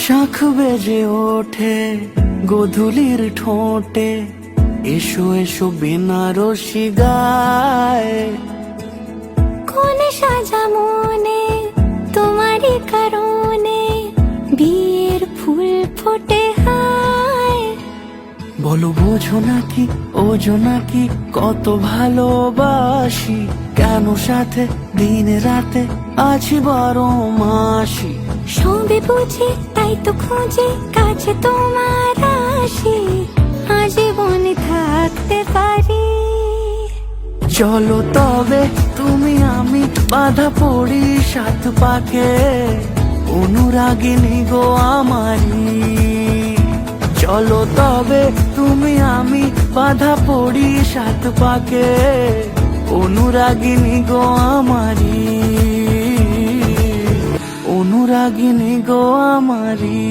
শাখ বেজে ওঠে গোধূলির ঠোঁটে, এসো এসো বেনারসি গায়। কোন সাজা মনে তোমারই কারণে, বিয়ের ফুল ফোটে হায়। বলো বোঝো নাকি ওজো নাকি কত ভালোবাসি, কেন সাথে দিন রাতে আছি 12 মাসি। সবে বুঝি তাই তো খুঁজে কাছে তোমার আসি, আজীবনে থাকতে পারি। চলো তবে তুমি আমি বাধা পড়ি 7 পাকে, অনুরাগিনী গো আমারি। চলো তবে তুমি আমি বাধা পড়ি 7 পাকে, অনুরাগিনী গো আমারি, অনুরাগিনী গো আমারি।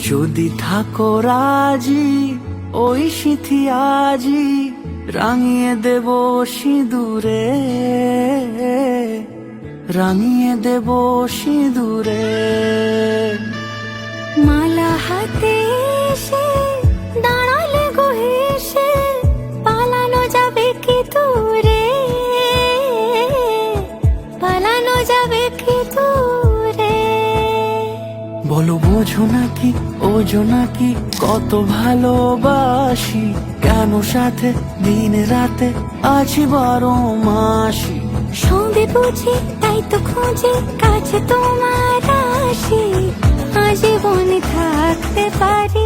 যদি থাকো রাজি ওই সিথি আজি, রাঙিয়ে দেব সিঁদুরে, রাঙিয়ে দেব সিঁদুরে। মালা হাতে এসে দাঁড়ালে গো হেসে, পালানো যাবে কি দূরে, পালানো যাবে কি দূরে। বলো বোঝো নাকি ওজো নাকি কত ভালোবাসি, কেন সাথে দিন রাতে আছি 12 মাসি। সবে বুঝি তাই তো খুঁজে কাছে তোমার আসি, আজীবনে থাকতে পারি।